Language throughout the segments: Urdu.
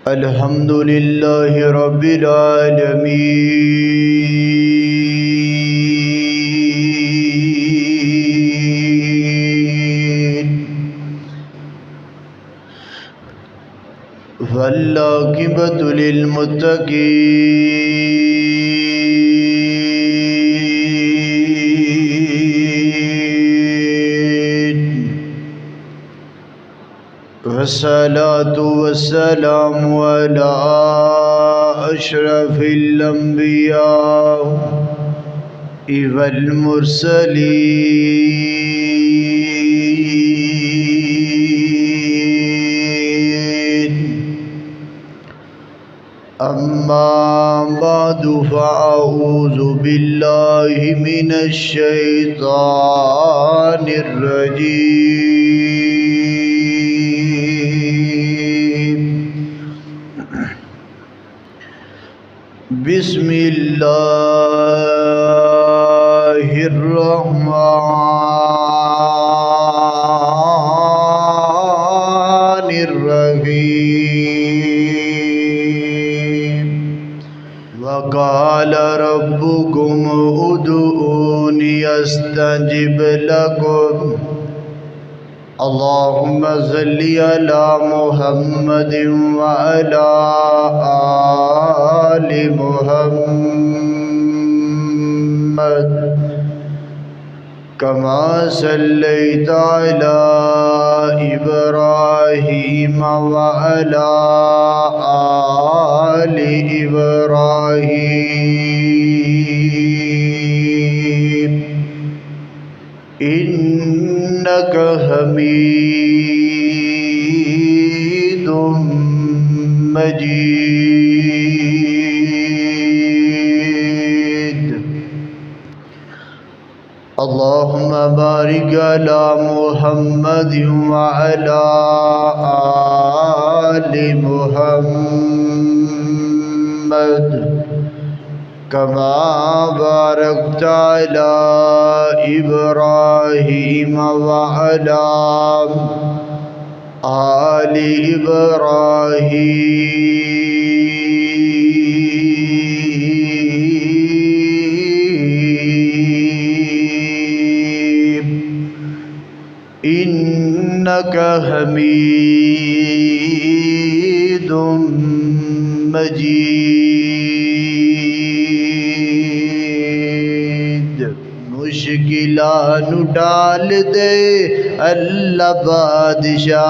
الحمد لله رب العالمين والعاقبة للمتقين والصلاة والسلام على أشرف الأنبياء والمرسلين أما بعد فأعوذ بالله من الشيطان الرجيم بسم الله الرحمن الرحيم وقال ربكم ادعوني استجب لكم اللهم صل على محمد وعلى آل محمد كما صليت على إبراهيم وعلى آل إبراهيم إنك حميد مجيد اللهم بارك على محمد وعلى آل محمد كما باركت على إبراهيم وعلى آل إبراهيم إنك حميد مجيد مشکلات ڈال دے اللہ بادشاہ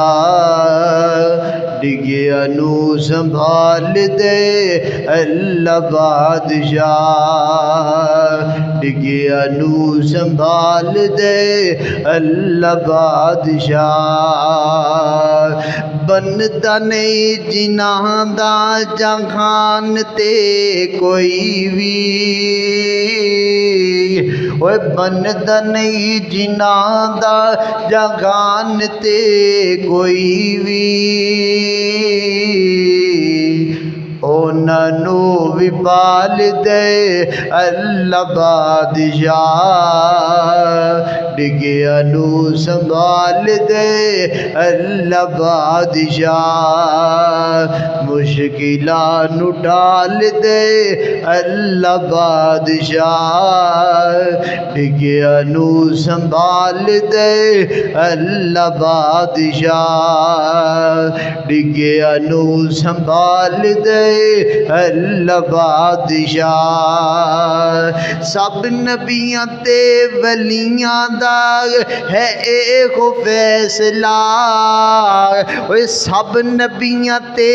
ڈگیا نو سنبھال دے اللہ بادشاہ ڈگیا نو سنبھال دے اللہ بادشاہ بنتا نہیں جناح دا جہان تے کوئی بھی اوے بنتا نہیں جناح دا جہان تے کوئی بھی نو بھی پال دے اللہ بادشاہ ڈگیا نو سنبھال دے اللہ بادشاہ مشکلات نو ڈال دے اللہ بادشاہ ڈگیا نو سنبھال دے اللہ بادشاہ ڈگیا نو سنبھال دے اللہ بادشاہ سب نبیاں تے ولیاں دا ہے ایک فیصلہ سب نبیاں تے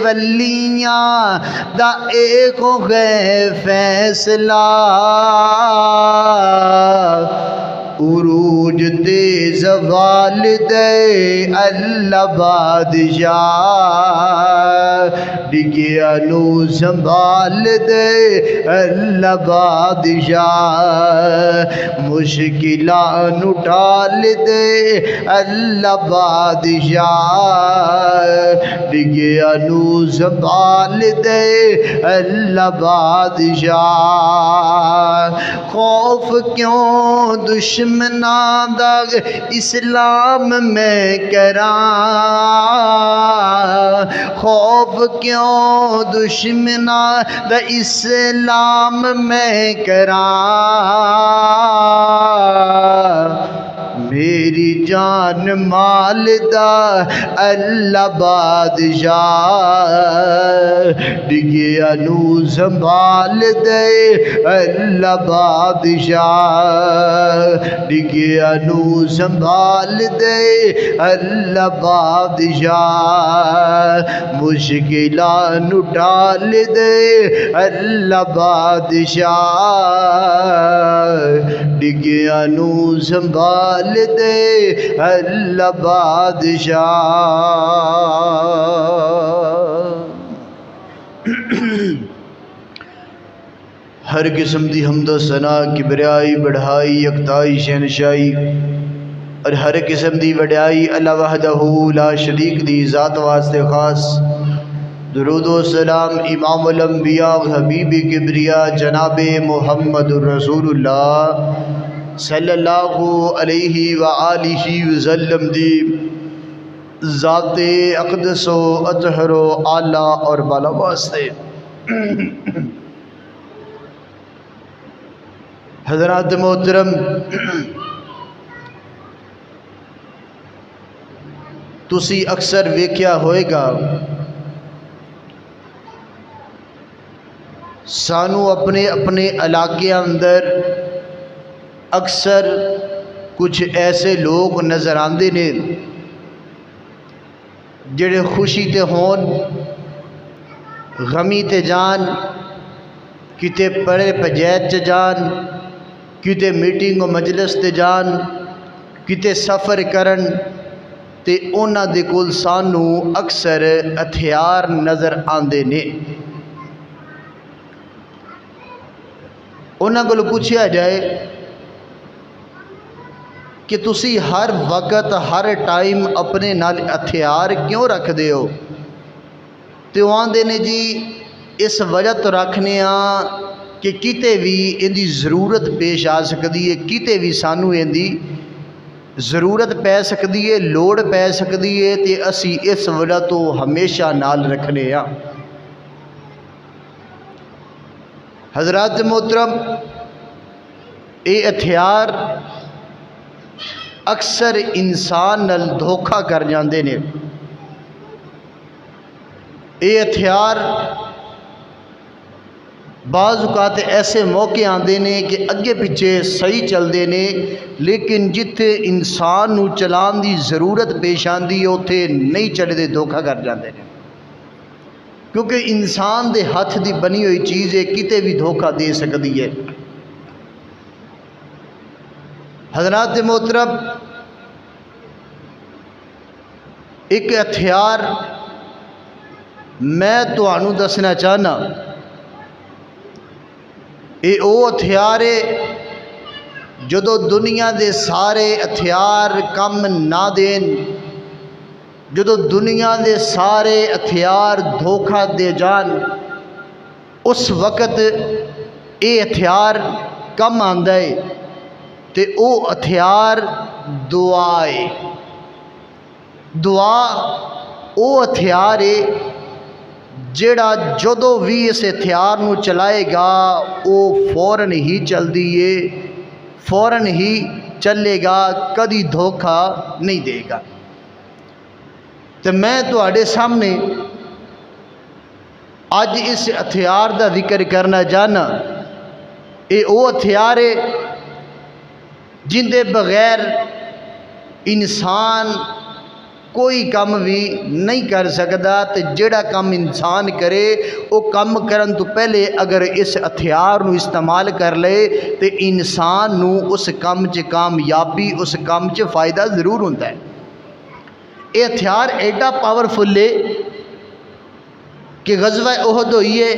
ولیاں دا ایک فیصلہ عروج تے زوال دے اللہ بادشاہ ڈگیا نو سنبھال دے اللہ بادشاہ مشکلات نو ٹال دے اللہ بادشاہ ڈگیا نو سنبھال دے اللہ بادشاہ خوف کیوں دشمن دشمناں دا اسلام میں کراں، خوف کیوں دشمناں دا اسلام میں کراں، میری جان مال دا اللہ بادشاہ، ڈگیا نو سنبھال دے اللہ بادشاہ، ڈگیا نو سنبھال دے اللہ بادشاہ، مشکلاں نو ٹال دے اللہ بادشاہ، ڈگیا نو سنبھال دے اللہ بادشاہ۔ ہر قسم دی حمد و ثنا، کبریائی، بڑھائی، یکتائی، شہنشائی اور ہر قسم دی وڈیائی اللہ وحدہ لا شریک دی ذات واسطے خاص۔ درود و سلام امام الانبیاء حبیب کبریا جناب محمد رسول اللہ صلی اللہ علیہ وآلہ وسلم دی ذات اقدس و اطہر و اعلیٰ اور بالا واسطے۔ حضرات محترم، تسی اکثر ویکھیا ہوئے گا سانو اپنے اپنے علاقے اندر اکثر کچھ ایسے لوگ نظر آندے نے جڑے خوشی تے ہون، غمی تے جان، کتے پڑے پجیت چ جان، کتے میٹنگ و مجلس تے جان، کتے سفر کرن، تے انہاں دے کول سانو اکثر ہتھیار نظر آندے نے۔ انہاں کول پوچھیا جائے کہ تسی ہر وقت ہر ٹائم اپنے نال ہتھیار کیوں رکھ دے ہو؟ تے وہ آندے نے جی اس وجہ تو رکھنے ہاں کہ کتے بھی ان دی ضرورت پیش آ سکتی ہے، کتے بھی سانو ان دی ضرورت پی سکتی ہے، لوڑ پی سکتی ہے، تے اسی اس وجہ تو ہمیشہ نال رکھنے ہاں۔ حضرات محترم، اے ہتھیار اکثر انسان نال دھوکھا کر جاندے نے۔ اے ہتھیار بعض اوقات ایسے موقع آندے نے کہ اگے پیچھے صحیح چلدے نے، لیکن جتھے انسان نو چلان دی ضرورت پیش آندی ہے اوتھے نہیں چلدے، دھوکھا کر جاندے نے، کیونکہ انسان دے ہاتھ دی بنی ہوئی چیز ہے، کتے بھی دھوکھا دے سکتی ہے۔ حضرات محترم، ایک ہتھیار میں تانوں دسنا چاہنا، اے او ہتھیار ہے جدو دنیا دے سارے ہتھیار کم نہ دین، جدو دنیا دے سارے ہتھیار دھوکھا دے جان، اس وقت اے ہتھیار کم آندا ہے، تے او ہتھیار دعا ہے۔ دعا او ہتھیار ہے جڑا جدو بھی اس ہتھیار نو چلائے گا او فوراً ہی چل دیے، فوراً ہی چلے گا، کدی دھوکھا نہیں دے گا۔ تو میں تواڈے سامنے اج اس ہتھیار دا ذکر کرنا چاہنا۔ اے او ہتھیار ہے جن دے بغیر انسان کوئی کم بھی نہیں کر سکتا، تے جڑا کم انسان کرے وہ کم کرن تو پہلے اگر اس ہتھیار نو استعمال کر لے تے انسان نو اس کم چ کامیابی، اس کم چ فائدہ ضرور ہوتا ہے۔ یہ ہتھیار ایڈا پاورفل ہے کہ غزوہ احد ہوئی ہے،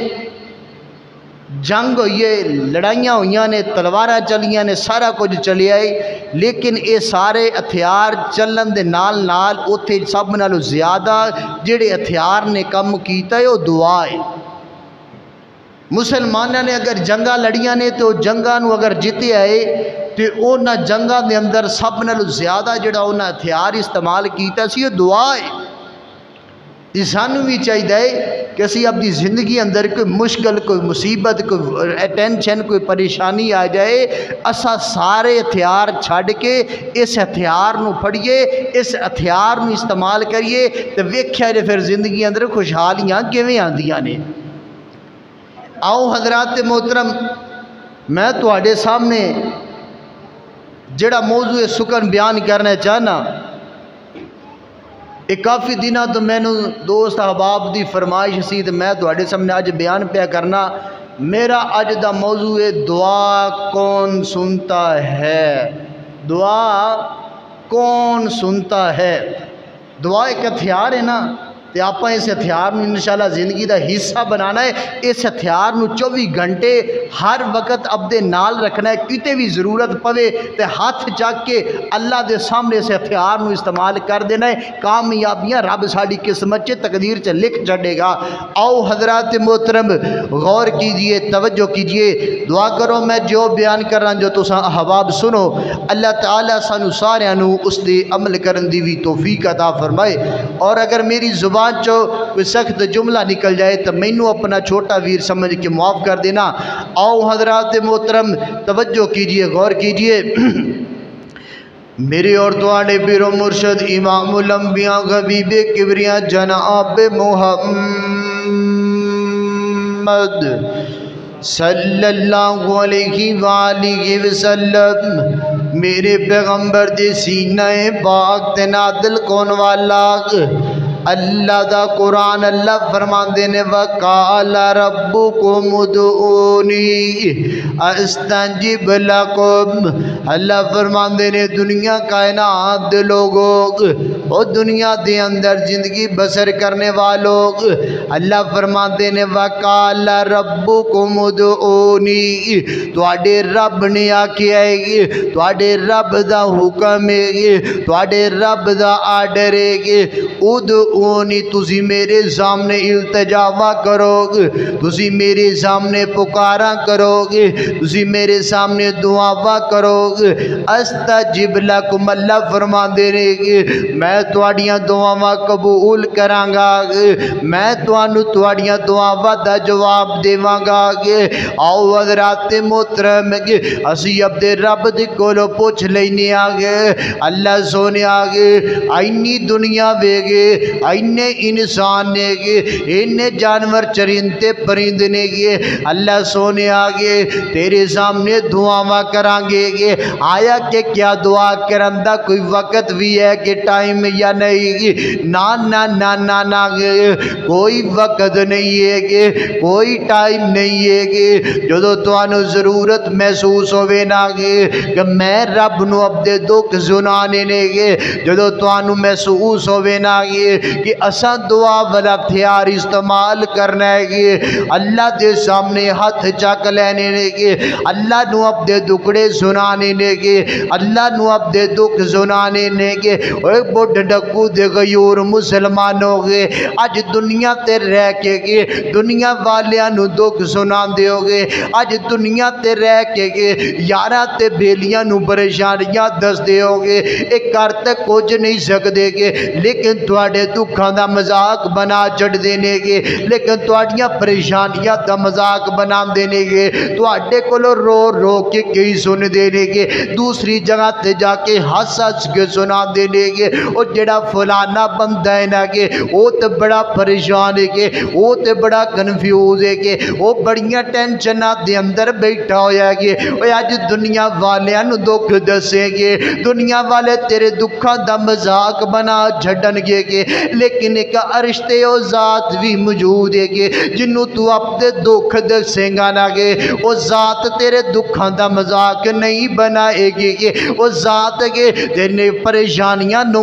جنگ ہوئی ہے، لڑائیاں ہوئیاں نے، تلواراں چلیاں نے، سارا کچھ چلیا ہے، لیکن اے سارے ہتھیار چلن دے نال نال اوتھے سب نالوں زیادہ جڑے ہتھیار نے کم کیتا ہے وہ دعا ہے۔ مسلمانوں نے اگر جنگاں لڑیاں نے تو جنگاں نو اگر جیتے آئے تو انہاں جنگاں دے اندر سب نالوں زیادہ جڑا انہاں ہتھیار استعمال کیتا سی وہ دعا ہے۔ یہ سانوں بھی چاہیے کہ اسی اپنی زندگی اندر کوئی مشکل، کوئی مصیبت، کوئی ٹینشن، کوئی پریشانی آ جائے، اسا سارے ہتھیار چھڈ کے اس ہتھیار نو پھڑیے، اس ہتھیار نو استعمال کریے، تو ویکھیا جے پھر زندگی اندر خوشحالیاں کیویں آندیاں نے۔ آؤ حضرات محترم، میں تواڈے سامنے جڑا موضوع سکن بیان کرنا چاہنا، ایک کافی دنوں تو میں دوست احباب دی فرمائش سی تو میں تواڈے سامنے اج بیان پیا کرنا۔ میرا اج دا موضوع ہے دعا کون سنتا ہے۔ دعا کون سنتا ہے۔ دعا ایک ہتھیار ہے نا، تو آپ اس ہتھیار نو انشاءاللہ زندگی دا حصہ بنانا ہے۔ اس ہتھیار نو 24 گھنٹے ہر وقت اپنے نال رکھنا ہے، کتے بھی ضرورت پوے تو ہاتھ چک کے اللہ دے سامنے اس ہتھیار نو استعمال کر دینا ہے۔ کامیابیاں رب ساڑی قسمت چ تقدیر چ لکھ چڑھے گا۔ آؤ حضرات محترم غور کیجئے، توجہ کیجئے، دعا کرو میں جو بیان کر رہا جو تساں احباب سنو، اللہ تعالیٰ سانو سارے نو اس دے عمل کرن دی بھی توفیق عطا فرمائے۔ اور اگر میری زبان چو کوئی سخت جملہ نکل جائے تو مینو اپنا چھوٹا ویر سمجھ کے معاف کر دینا۔ آؤ حضرات محترم توجہ کیجئے، غور کیجئے۔ میرے اور تواڈے پیر و مرشد امام الانبیاء حبیب کبریاں جناب محمد صلی اللہ علیہ وآلہ وسلم میرے پیغمبر دے سینہ پاک تے نازل کون والا اللہ دا قرآن اللہ فرماندے نے وَقَالَ رَبُّكُمُ ادْعُونِي أَسْتَجِبْ لَكُمْ۔ اللہ فرماندے نے دنیا کائنات دے لوگوں اور دنیا دے اندر زندگی بسر کرنے والوں، اللہ فرماندے نے وَقَالَ رَبُّكُمُ ادْعُونِي، تواڈے رب نے آکھیا ہے، تواڈے رب دا حکم ہے، تواڈے رب دا آرڈر ہے، ادعونی تسی میرے سامنے التجاوا کرو گے، تسی میرے سامنے پکارا کرو گے، تسی میرے سامنے دعاوا کرو گے، استجب لکم، اللہ فرما دے رہے گے میں تواڈیاں دعاواں قبول کراں گا، میں توانو تواڈیاں دعاواں دا جواب دیواں گا۔ آؤ حضرات محترم اسی اپنے رب دے کولو پوچھ لینے آگے، اللہ سونے آگے اینی دنیا ویگے، اینے انسان نے گے، اینے جانور چرندے پرند نے گے، اللہ سونے آگے تیرے سامنے دعاواں کرانگے گے، آیا کہ کیا دعا کرندہ کوئی وقت بھی ہے کہ ٹائم یا نہیں؟ نا نا نا نا نا کوئی وقت نہیں ہے کہ کوئی ٹائم نہیں ہے کہ جو توانو ضرورت محسوس ہوئے نا کہ میں رب نو اپنے دکھ سنانے نے گے، جو توانو محسوس ہوئے نا کہ اساں دعا والا ہتھیار استعمال کرنا ہے کہ اللہ دے سامنے ہاتھ چک لینے نے کہ اللہ نو اپنے دکھڑے سنانے نے کہ اللہ نو اپنے دکھ سنانے نے کہ اوے بڑھ ڈکو دے غیور مسلمانوں گے اج دنیا تے رہ کے دنیا والیاں نو دکھ سنا دیو گے، اج دنیا تے رہ کے یاراں تے بیلیاں نو پریشانیاں دس دیو گے، ایک کر تے کچھ نہیں سکدے گے لیکن تواڈے دکھاں دا مذاق بنا چڑھ دینے گے، لیکن تواڈیاں پریشانیاں دا مذاق بنا دینے گے، تواڈے کولو رو رو کے کئی سن دینے گے، دوسری جگہ تے جا کے ہس ہس کے سنا دینے گے، او جڑا فلانا بندہ ہے نا کہ او تے بڑا پریشان ہے کہ او تے بڑا کنفیوز ہے کہ او بڑیاں ٹینشناں دے اندر بیٹھا ہویا ہے کہ او اج دنیا والیاں نو دکھ دسے گے، دنیا والے تیرے دکھاں دا مذاق بنا چھڈن گے کہ لیکن ایک عرش تے او ذات بھی موجود ہے کہ جنوں تو اپنے دکھ دسیں گا نا کہ او ذات تیرے دکھاں دا مذاق نہیں بنائے گی کہ او ذات کے تیرے پریشانیاں نو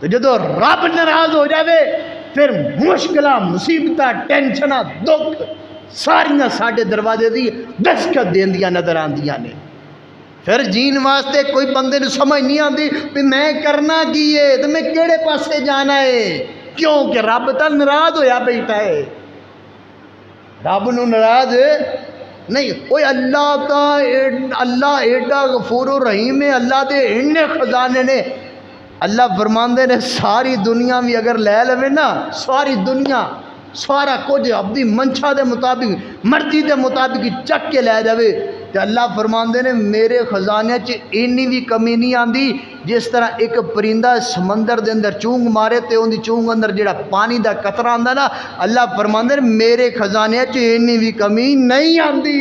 تو جدو رب ناراض ہو جاوے پھر مشکلہ مصیبتہ ٹینشنہ دکھ ساریاں ساڑھے دروازے دی دستخط دیندیاں نظر آندیاں نے. پھر جین واسطے کوئی بندے نے سمجھ نہیں آتی کہ میں کرنا کی ہے تو میں کیڑے پاسے جانا ہے. کیوں کہ رب تا ناراض ہویا بیٹھا ہے. رب نو ناراض نہیں اوے اللہ تا اللہ ایڈا غفور و رحیم ہے. اللہ دے اننے خزانے نے. اللہ فرماندے نے ساری دنیا بھی اگر لے لوے نا ساری دنیا سارا کچھ اپنی منشا دے مطابق مرضی دے مطابق چک کے لے جاوے تو اللہ فرماندے نے میرے خزانے چ اینی بھی کمی نہیں آندی. جس طرح ایک پرندہ سمندر دے اندر چونگ مارے تے ان دی چونگ اندر جڑا پانی دا قطرہ آندا نا اللہ فرماندے نے میرے خزانے چ اینی بھی کمی نہیں آندی.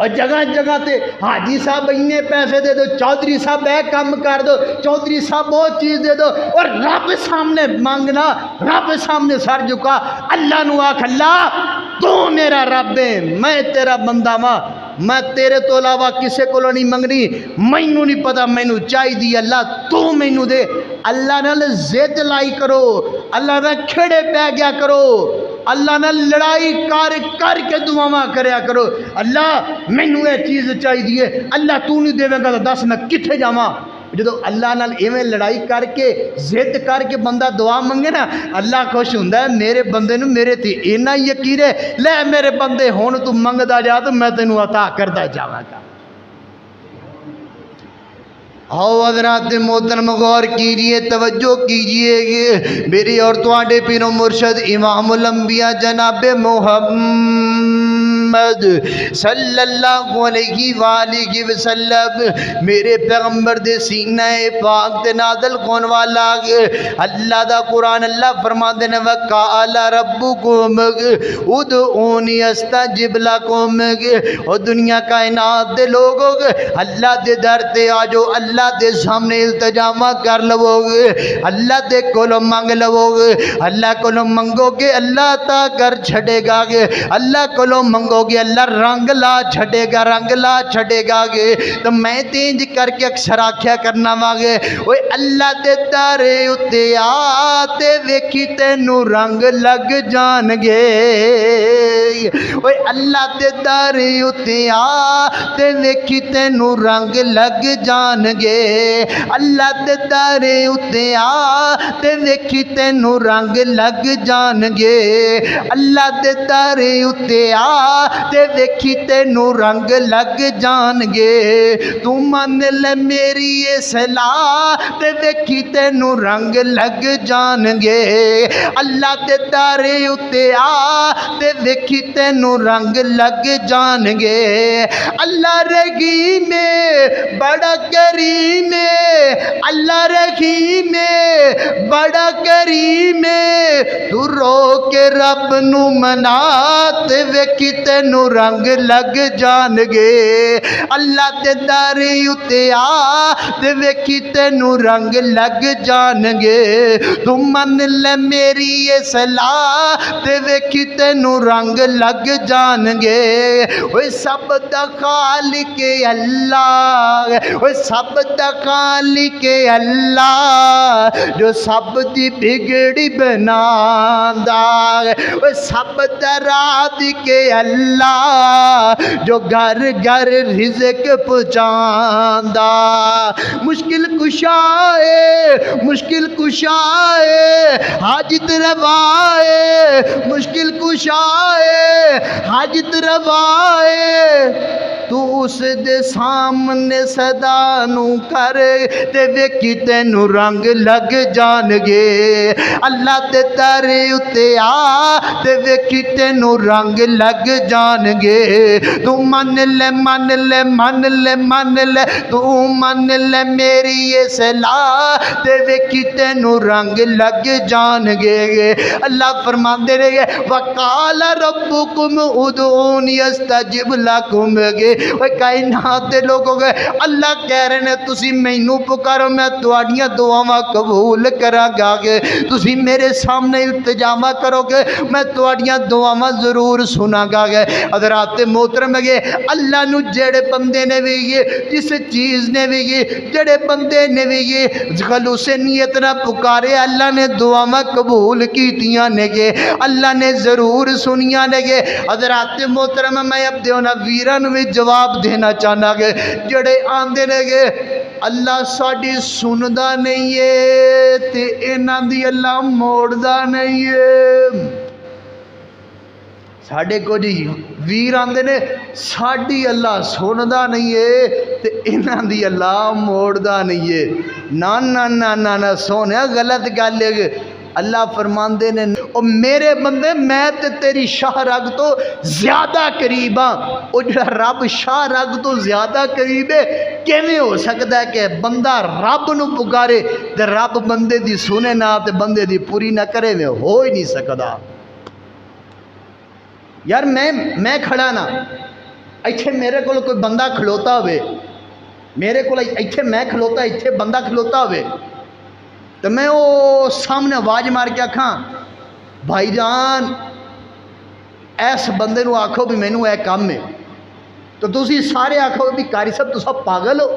اور جگہ جگہ تے حاجی صاحب اتنے پیسے دے دو چودھری صاحب اے کام کر دو چودھری صاحب وہ چیز دے دو اور رب سامنے مانگنا رب سامنے سر جھکا اللہ نو آکھ اللہ تو میرا رب ہے میں تیرا بندہ ماں میں تیرے تو علاوہ کسے کو نہیں منگنی مینوں نہیں پتا مینوں چاہی دی اللہ تو مینوں دے. اللہ نال زد لائی کرو اللہ نال کھڑے پہ گیا کرو اللہ نال لڑائی کر کے دعاواں کریا کرو اللہ مینوں یہ چیز چاہی دی ہے اللہ تو نہیں دے گا تو دس میں کتھے جاواں. جدو اللہ نال ایویں لڑائی کر کے ضد کر کے بندہ دعا منگے نا اللہ خوش ہوندا ہے میرے بندے نو میرے تے اینا یقین ہے لے میرے بندے ہن تو منگدا جا تو میں تینوں عطا کردا جاواں گا. آؤ حضرات محترم غور کیجئے توجہ کیجئے میری اور تواڈے پیر و مرشد امام الانبیاء جناب محمد صلی اللہ علیہ وآلہ وسلم میرے پیغمبر دے سینہ پاک تے نازل کون والا اللہ دا قرآن. اللہ فرماندے نے وقال ربکم ادعونی استجب لکم. او دنیا کائنات دے لوگو اللہ دے در تے آجو اللہ دے سامنے التجامہ کر لو گے اللہ دے کولو مانگ لو گے اللہ کولو منگو گے اللہ تا کر چھڑے گا گے اللہ کولو منگو گے اللہ رنگ لا چھڑے گا رنگ لا چھڑے گا گے. تو میں تینج کر کے اکثر آکھیا کرنا مانگے اوے اللہ دے دارے اتے آتے ویکھی تینو رنگ لگ جان گے. اوے اللہ دے دارے اتے آتے ویکھی تینو رنگ لگ جان گے. اللہ دے دارے اتے آتے ویکھی تینو رنگ لگ جان گے. اللہ دے دارے اتے آتے ویکھی تینو رنگ لگ جان گے. تو من لے میری یہ صلاح تے ویکھی تینو رنگ لگ جان گے. اللہ دے دارے اتے آتے ویکھی تینو رنگ لگ جان گے. اللہ رحیم بڑا کریم اللہ رحیم بڑا کریم تو رو کے رب نو منات ویکھی تینو رنگ لگ جان گے. اللہ دے دارے اتے تے ویکھی تینو رنگ لگ جان گے. تو من لے میری یہ صلاح تے ویکھی تینو رنگ لگ جان گے. اوے سب دا خالق اللہ اوے سب دا خالق اللہ جو سب دی بگڑی بناندا اوے سب دا رازق اللہ جو گھر گھر رزق پہنچاندا. مشکل کشائے مشکل کشائے حاجت روائے مشکل کشائے حاجت روائے. تو اس دے سامنے صدا نو کر تے ویکھی تینو رنگ لگ جان گے. اللہ دے دارے اتے تے ویکھی تینو رنگ لگ جان گے. تو من لے من لے من لے من لے تو من لے میری یہ صلاح تے ویکھی تینو رنگ لگ جان گے. اللہ فرماندے رہے وقال ربکم ادعونی استجب لکم گے. وہ کائنات دے لوگوں گے اللہ کہہ رہے ہیں تسی مینوں پکارو میں تواڈیاں دعاواں قبول کراں گا گے تسی میرے سامنے التجاواں کرو گے میں تواڈیاں دعاواں ضرور سناں گا گے حضرات محترم گے اللہ نو جڑے بندے نے بھی جس چیز نے بھی جڑے بندے نے بھی خلوص نیت نہ پکارے اللہ نے دعاواں قبول کیتیاں نے گے اللہ نے ضرور سنیاں نے گے حضرات محترم میں اپنے انہاں ویراں نوں بھی جواب دینا چاہنا گے جڑے آندے نے گے اللہ ساڈی سندا نہیں ہے تے انہاں دی اللہ موڑدا نہیں ہے ساڈے کو جی ویر آندے نے ساڈی اللہ سندا نہیں ہے تے انہاں دی اللہ موڑدا نہیں ہے نا نا نا نا نا سونیا غلط گل ہے اللہ فرماندے نے او میرے بندے میں تے تیری شاہ رگ تو زیادہ قریب ہاں او جڑا رب شاہ رگ تو زیادہ قریب ہے کیویں ہو سکتا ہے کہ بندہ رب نو پکارے تے رب بندے دی سنے نہ تے بندے دی پوری نہ کرے میں ہو ہی نہیں سکدا یار میں کھڑا نا ایتھے میرے کو کوئی بندہ کھلوتا ہوئے میرے کو ایتھے میں کھلوتا ایتھے بندہ کھلوتا ہوئے تو میں وہ سامنے آواز مار کے آکھاں بھائی جان ایس بندے نو آکھو بھی مینوں اے کام ہے تو تسی سارے آکھو بھی قاری صاحب تسا پاگل ہو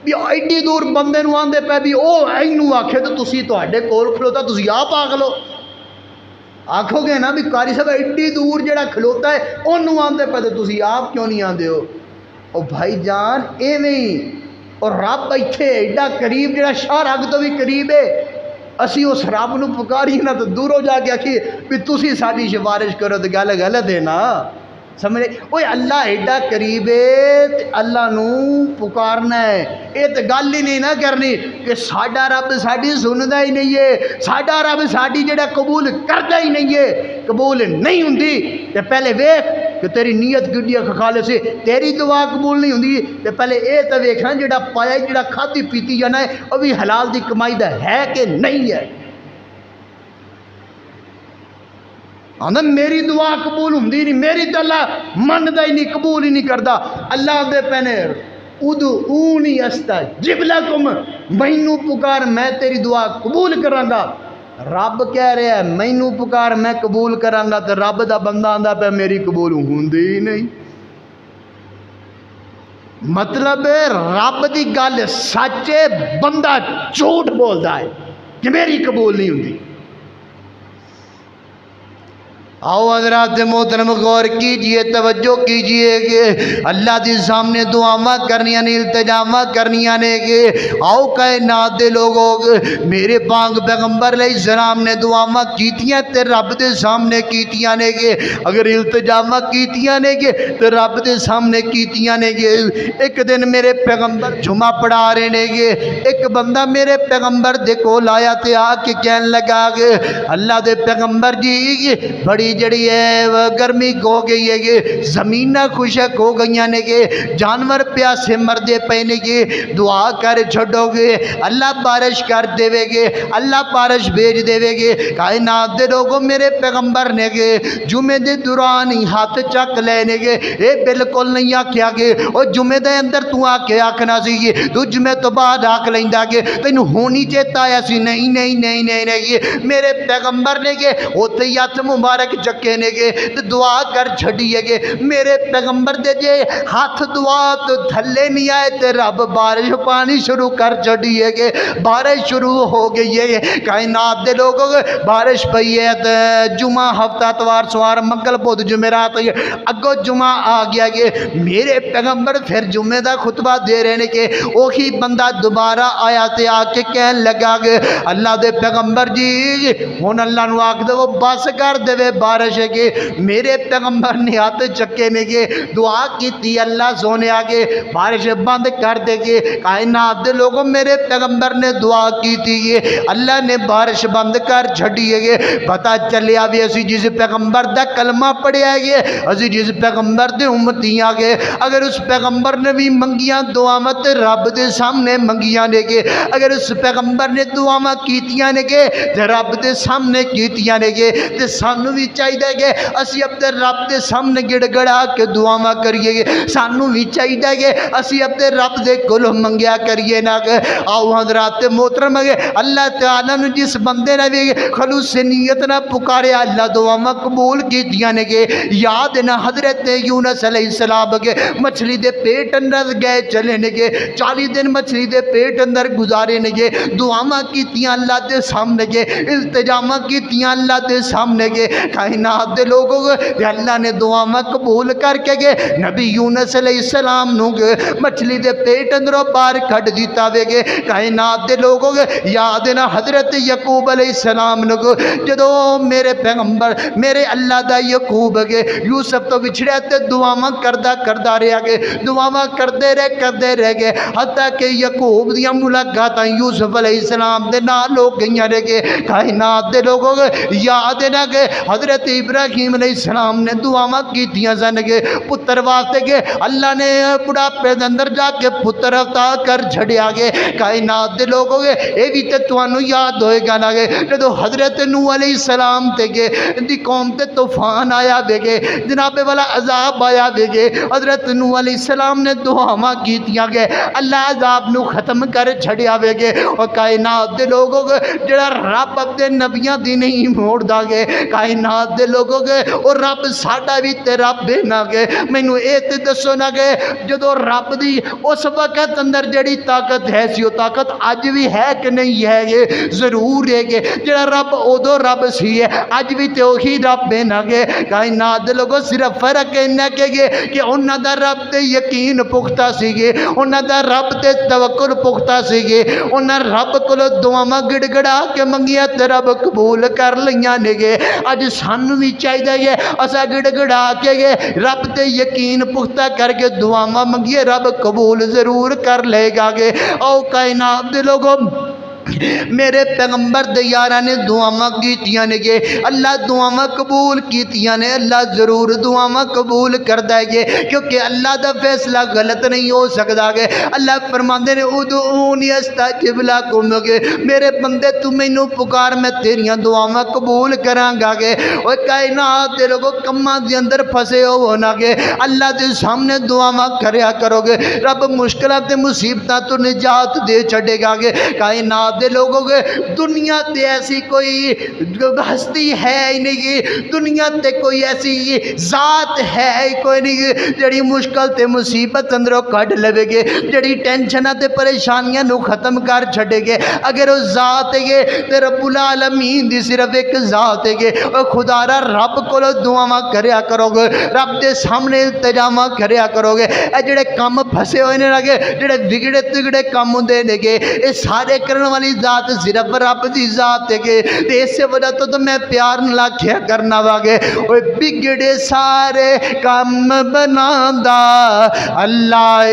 بھی ایڈی دور بندے نو آندے پے بھی او اینوں آکھے تو تسی تواڈے کول کھلوتا تسی آ پاگل ہو آکھو گے نا بھی قاری صاحب ایڈی دور جڑا کھلوتا ہے انہوں آندے پہ تو تسی آپ کیوں نہیں آندے ہو او بھائی جان ایویں اور رب ایتھے ایڈا قریب جڑا شاہ رگ تو بھی قریب ہے اسی اس رب نو پکاری نا تو دوروں جا کے آکھی بھی تسی ساڈی سفارش کرو تو گل غلط ہے نا سمجھے اوے اللہ ایڈا قریب ہے اللہ نو پکارنا ہے یہ تو گل ہی نہیں نہ کرنی کہ ساڈا رب ساڈی سندا ہی نہیں ہے ساڈا رب ساڈی جڑا قبول کردا ہی نہیں ہے قبول نہیں ہوندی تے پہلے ویکھ کہ تیری نیت گڈی خالص ہے تیری دعا قبول نہیں ہوندی تے پہلے اے تے ویکھنا جڑا پایا جڑا کھادی پیتی جانا ہے او بھی حلال دی کمائی دا ہے کہ نہیں ہے آندا میری دعا قبول ہوندی نہیں میری تو اللہ مندا ہی نہیں قبول ہی نہیں کردا اللہ دے پہنے ادعونی استجب لکم مینوں پکار میں تیری دعا قبول کراں گا رب کہہ رہا ہے مینوں پکار میں قبول کراں گا تے رب دا بندہ آندا پہ میری قبول ہوندی ہی نہیں مطلب رب دی گل سچ ہے بندہ جھوٹ بولدا ہے کہ میری قبول نہیں ہوندی آؤ حضرات محترم غور کیجئے توجہ کیجئے کہ اللہ دی سامنے دعاواں کرنیاں نے التجاواں کرنیاں نے کہ آؤ کائنات دے لوگوں میرے پاک پیغمبر علیہ السلام نے دعاواں کیتیاں تے رب دے سامنے کیتیاں نے کہ اگر التجاواں کیتیاں نے کہ تے رب دے سامنے کیتیاں نے کہ ایک دن میرے پیغمبر جمعہ پڑھا رہے نے کہ ایک بندہ میرے پیغمبر دے کول آیا تے آ کے کہن لگا کہ اللہ دے پیغمبر جی بڑی جڑی ہے گرمی ہو گئی ہے کہ زمینہ خشک ہو گئی نے کہ جانور پیاسے مردے پینے کے دعا کر چھڑو گے اللہ بارش کر دے گے اللہ بارش بھیج دے گے کائنات دے لوگوں میرے پیغمبر نے کہ جمعے دے دوران ہی ہاتھ چک لینے گے اے بالکل نہیں آکھیا کہ او جمعے دے اندر تو آ کے آکھنا سی تو جمعے تو بعد آکھ لیندا کہ تینوں ہونی چیتا آیا سی نہیں نہیں نہیں نہیں نہیں میرے پیغمبر نے کہ اوتے ہاتھ مبارک چکے نے گے تو دعا کر چھڑیے گے میرے پیغمبر دے جے ہاتھ دعا تو تھلے نہیں آئے تے رب بارش پانی شروع کر چھڑیے گے بارش شروع ہو گئی ہے کائنات دے لوگوں بارش پئی ہے تے جمعہ ہفتہ اتوار سوار منگل بدھ جمعرات اگو جمعہ آ گیا کہ میرے پیغمبر پھر جمعے دا خطبہ دے رہے نے کہ وہی بندہ دوبارہ آیا تے آ کے کہن لگا کہ اللہ دے پیغمبر جی ہن اللہ نو آکھ دے وہ بس کر دے بارش ہے کہ میرے پیغمبر نے ہاتھ چکے نے کہ دعا کی تھی اللہ سونے آگے بارش بند کر دے گے کائنات دے لوگوں میرے پیغمبر نے دعا کی تھی اللہ نے بارش بند کر چھڑیے گے پتہ چلیا بھی اسی جس پیغمبر دا کلمہ پڑھیا گے اسی جس پیغمبر دے امتیاں گے اگر اس پیغمبر نے بھی منگیاں دعا مت رب دے سامنے منگیاں نے گے اگر اس پیغمبر نے دعا مت کیتیاں نے گے رب دے سامنے کیتیاں نے گے تے سانو بھی چاہیے کہ اسی اپنے رب دے سامنے گڑ گڑا کے دعاواں کریے سانو بھی چاہیے کہ اسی اپنے رب دے کولوں منگیا کریے نہ کہ آؤ حضرات محترم اللہ تعالیٰ نے جس بندے نے بھی خلوص نیت نہ پکارے اللہ دعاواں قبول کیتیاں نے کہ یاد نہ حضرت یونس علیہ السلام کے مچھلی دے پیٹ اندر گئے چلے نے کہ 40 دن مچھلی دے پیٹ اندر گزارے نے کہ دعاواں کیتیاں اللہ دے سامنے کے التجاماں کیتیاں اللہ دے سامنے کے کائنات دے لوگوں کے اللہ نے دعاواں قبول کر کے نبی یونس علیہ السلام نو مچھلی دے پیٹ اندروں باہر کھڑ دیتا وے گے کائنات دے لوگوں کے یاد نہ حضرت یعقوب علیہ السلام نو جدو میرے پیغمبر میرے اللہ دا یعقوب گے یوسف تو بچھڑے تے دعاواں کردہ رہا گے دعاواں کردے رہ گے حتیٰ کہ یعقوب دیاں ملاقاتاں یوسف علیہ السلام دے نال ہو گئیاں رہ گے کائنات دے لوگوں کے یاد نہ کہ حضرت ابراہیم علیہ السلام نے دعاواں کیتیاں سن گے پتر واسطے گے اللہ نے بڑھاپے دے اندر جا کے پتر عطا کر چھڑیا گے کائنات دے لوگوں گے اے بھی تے تانوں یاد ہوئے گا نا گے جدو حضرت نوح علیہ السلام تے گے دی قوم تے طوفان آیا وے گے جناب والا عذاب آیا وے گے حضرت نوح علیہ السلام نے دعاواں کیتیاں گے اللہ عذاب نو ختم کر چھڑیا وے گے اور کائنات دے لوگوں گے جڑا رب اپنے نبیاں دی نہیں موڑدا گے کائنات دے لوگوں گے اور رب ساڈا بھی تے رب نہ گے مینوں اے تے دسو نہ گے جدو رب دی اس وقت اندر جڑی طاقت ہے سی وہ طاقت اج بھی ہے کہ نہیں ہے یہ ضرور ہے کہ جڑا رب ادو رب سی ہے اج بھی تے وہی رب ہے نہ گے کائنات دے لوگوں صرف فرق انہاں کہ انہاں دا رب تے یقین پختہ سی گے انہاں دا رب تے توکل پختہ سی گے انہاں رب کولوں دعاواں گڑ گڑا کے منگیاں تے رب قبول کر لیاں نے گے اج سانوں بھی چاہیے کہ اسا گڑ گڑا کے رب تے یقین پختہ کر کے دعاواں منگیے رب قبول ضرور کر لے گا گے او کائنات دے لوگوں میرے پیغمبر دے یاراں نے دعاواں کیتیاں نے گے اللہ دعاواں قبول کیتیاں نے اللہ ضرور دعاواں قبول کردا ہے کیونکہ اللہ دا فیصلہ غلط نہیں ہو سکدا گے اللہ فرماندے نے ادعونی استجب لکم گے میرے بندے تو مینوں پکار میں تیریاں دعاواں قبول کراں گا گے او کائنات دے لوگوں کماں دے اندر پھسے ہو نہ گے اللہ دے سامنے دعاواں کریا کرو گے رب مشکلات تے مصیبتاں تو نجات دے چھڈے گا گے کائنات دے لوگوں کے دنیا تے ایسی کوئی ہستی ہے ہی نہیں دنیا تے کوئی ایسی ذات ہے ہی کوئی نہیں جڑی مشکل تے مصیبت اندروں کڈ لوے گے جڑی ٹینشناں تے پریشانیاں نو ختم کر چھڈے گے اگر وہ ذات ہے تے رب العالمین دی صرف ایک ذات ہے او خدا را رب کولوں دعاواں کریا کرو گے رب دے سامنے التجاواں کریا کرو گے اے جڑے کم پھسے ہوئے نے لگے جڑے بگڑے تگڑے کم ہوندے نے گے اے سارے کرن والی ذات صرف رب دی ذات ہے کہ اس وجہ تو میں پیار نہ کیا کرنا واگے اوے بگڑے سارے کام بناندا اللہ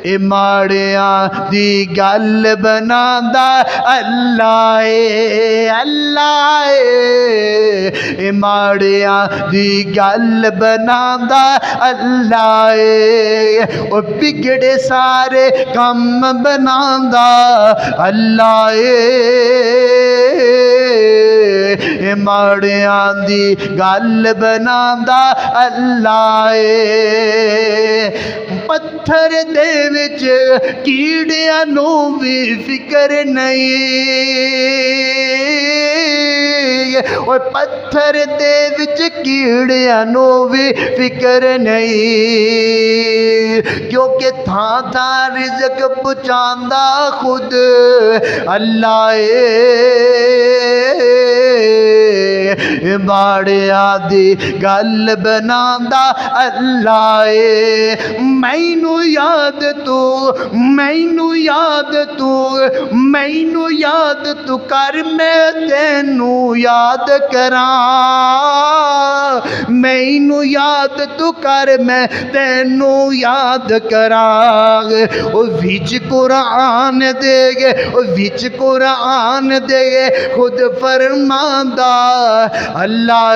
اے ماڑیاں دی گل بناندا اللہ اللہ اے ماڑیاں دی گل بناندا اللہ او بگڑے سارے کم بناندا اللہ اے ماڑیاں دی گل بناندا اللہ پتھر دے وچ کیڑیاں نو بھی فکر نہیں اوے پتھر دے وچ کیڑیاں نو بھی فکر نہیں کیونکہ تھاں تھاں رزق پہنچاندا خود اللہ ماڑیاں دی گل بناندا اللہ مینوں یاد تو کر میں تینوں یاد کراں مینوں یاد تو کر میں تینوں یاد کراں او وچ قرآن دے گے او وچ قرآن دے گے خود فرماندا اللہ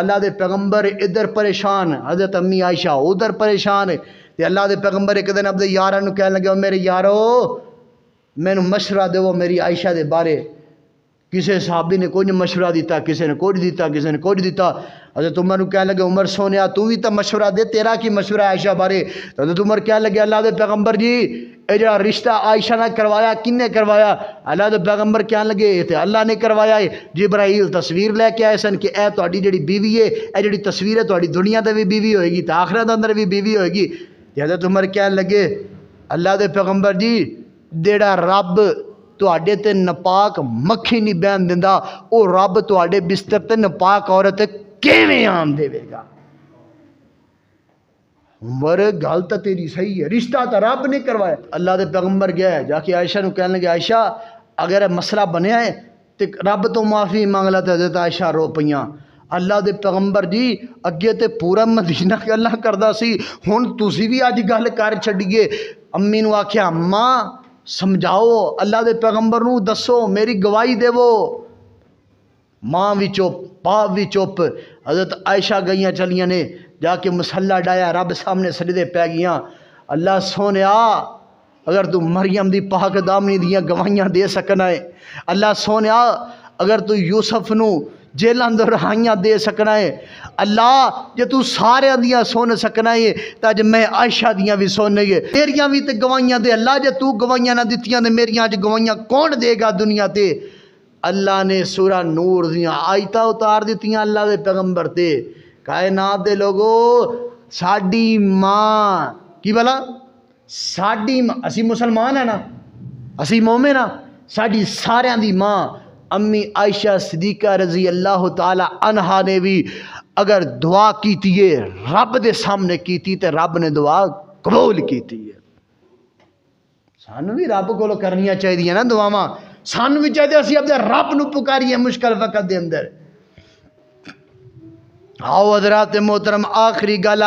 اللہ دے پیغمبر ادھر پریشان، حضرت امی عائشہ ادھر پریشان، تے اللہ دے پیغمبر ایک دن اپنے یاراں نوں کہن لگے میرے یارو مینوں مشورہ دیو میری عائشہ دے بارے. کسی صحابی نے کوئی مشورہ دیتا، کسی نے کوئی دیتا، کسی نے کوئی دیتا. حضرت عمر نوں کہن لگے عمر سونیا تو بھی تو مشورہ دے، تیرا کی مشورہ ہے عائشہ بارے؟ حضرت عمر کہن لگے اللہ دے پیغمبر جی اے جڑا رشتہ عائشہ نے کروایا کنے کروایا؟ اللہ دے پیغمبر کہن لگے تے اللہ نے کروایا ہے. جبرائیل تصویر لے کے آئے سن کہ اے تہاڈی جڑی بیوی ہے، اے جڑی تصویر ہے تہاڈی دنیا تے بھی بیوی ہوئے گی تے آخرت اندر بھی بیوی ہوئے گی. تے حضرت عمر کہن لگے اللہ دے پیغمبر جی جڑا رب تواڈے تے نپاک مکھی نہیں بہن دیندا او رب تواڈے بستر تے نپاک عورت کیویں آن دے گا؟ عمر گل تو تیری صحیح ہے، رشتہ تو رب نے کروایا. اللہ دے پیغمبر گیا ہے جا کے عائشہ نوں کہنے لگے عائشہ اگر مسئلہ بنیا ہے تے رب تو معافی مانگ لا. تے حضرت عائشہ رو پیاں. اللہ دے پیغمبر جی اگے تے پورا مدینہ گلاں کردا سی، ہن تسی بھی اج گل کر چھڈیے. امی نوں آکھیا اماں سمجھاؤ، اللہ دے پیغمبر نوں دسو، میری گواہی دیو. ماں بھی چپ، باپ بھی چپ. حضرت عائشہ گئیاں چلیاں نے جا کے مسلح ڈایا، رب سامنے سجدے پہ گیاں. اللہ سونیا اگر تو مریم دی پاک دامنی دیاں گواہیاں دے سکنا ہے، اللہ سونیا اگر تو یوسف نو جیل اندر رہائیاں دے سکنا ہے، اللہ جے تو سارے دیاں سن سکنا ہے تاج میں عائشہ دیاں بھی سن گے، میریاں بھی تے گواہیاں دے. اللہ جے تو گواہیاں نہ دتیاں تے میریاں اج گواہیاں کون دے گا دنیا تے؟ اللہ نے سورہ نور دیاں آیتاں اتار دتیاں اللہ دے پیغمبر تے. کائنات دے لوگو ساڈی ماں کی بلا ساڈی اسی مسلمان ہیں نا، اسی مومن ہاں، ساڈی ساریاں دی ماں امی عائشہ صدیقہ رضی اللہ تعالی عنہا نے بھی اگر دعا کیتی ہے رب دے سامنے کیتی تے رب نے دعا قبول کیتی ہے. سانو بھی رب کولو کرنیاں چاہیے نا دعاواں، سانو بھی چاہیے اسی اپنے رب نو پکاریے مشکل وقت دے اندر. آؤ حضرات محترم آخری گل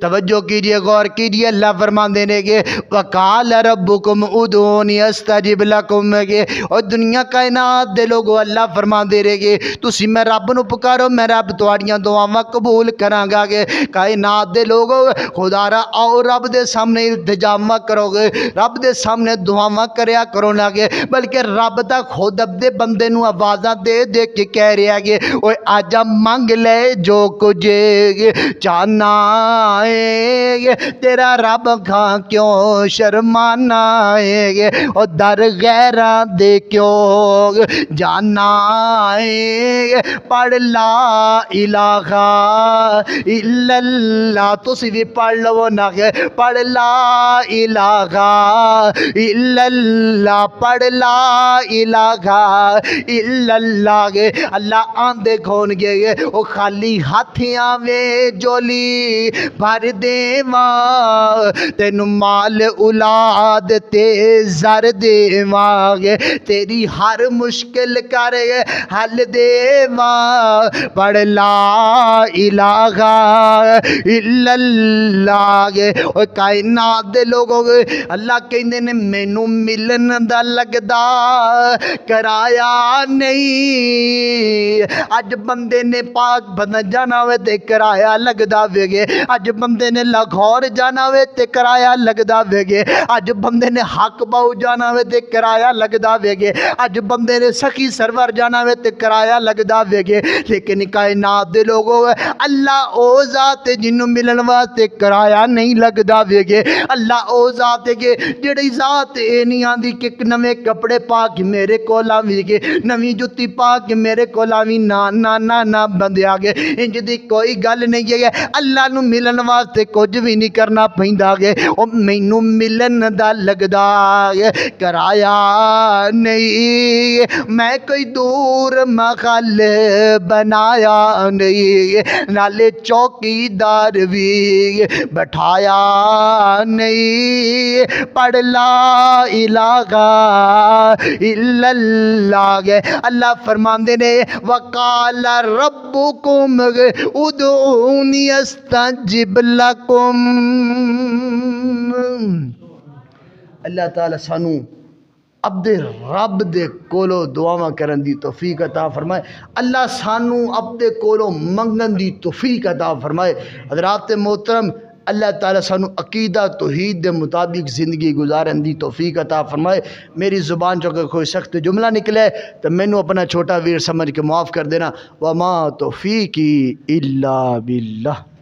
توجہ کیجئے، غور کیجئے. اللہ فرماندے نے کہ وقال ربکم ادعونی استجب لکم کے اور دنیا کائنات دے لوگو اللہ فرماندے رہے گے تسی میں رب نو پکارو میں رب تواڈیاں دعاواں قبول کراں گا. کہ کائنات دے لوگو خدا را آؤ رب دے سامنے التجا کرو گے، رب دے سامنے دعاواں کریا کرو نا گے، بلکہ رب دا خود اپنے بندے نو آوازاں دے دے کے کہہ رہا گے اوے آجا مانگ لے جو کچھ چاہنا ہے، تیرا رب کھاں کیوں شرمانا ہے، اور در غیران دے کیوں جانا ہے. پڑھ لا الہ الا اللہ، تسی بھی پڑھ لو نا کہ پڑھ لا الہ الا اللہ، پڑھ لا الہ الا اللہ. اللہ آندے کھون گے او خالی ہاتھیاں وے جولی بھر دیواں، تینو مال اولاد تے زر دیواں، تیری ہر مشکل کر حل دیواں. پڑھ لا الہ الا اللہ. او کائنات دے لوگوں اللہ کہندے نے مینوں ملن دا لگدا کرایا نہیں. اج بندے نے پاک بندن جانا ہوئے تے کرایا لگدا ویگے، اج بندے نے لاہور جانا ہوئے تے کرایا لگدا ویگے، اج بندے نے حق باؤ جانا ہوئے تے کرایا لگدا ویگے، اج بندے نے سخی سرور جانا ہوئے تے کرایا لگدا ویگے. لیکن کائنات دے لوگوں اللہ او ذات جنوں ملن واسطے کرایا نہیں لگدا ویگے. اللہ او ذات کے جڑی ذات اے نہیں آندی کہ نویں کپڑے پا کے میرے کول آویں گے، نویں جُتی پا کے میرے کول آویں، نا نا نا نا بندیا گے انج دی کوئی گل نہیں ہے. اللہ نو ملن واسطے کچھ بھی نہیں کرنا پیندا گے، او مینوں ملن دا لگدا کرایا نہیں. میں کوئی دور محل بنایا نہیں، نالے چوکیدار بھی بٹھایا نہیں. پڑھ لا الہ الا اللہ. اللہ فرماندے نے وقال ربکم ادعونی استجب لکم. اللہ تعالی سانو اپنے رب دے کولو دعاواں کرن دی توفیق عطا فرمائے۔ اللہ سانو اپنے کولو منگن دی توفیق عطا فرمائے۔ حضرات محترم، اللہ تعالیٰ سانو عقیدہ توحید دے مطابق زندگی گزارن دی توفیق عطا فرمائے۔ میری زبان جو کوئی سخت جملہ نکلے تو مینو اپنا چھوٹا ویر سمجھ کے معاف کر دینا۔ وما توفیقی الا باللہ۔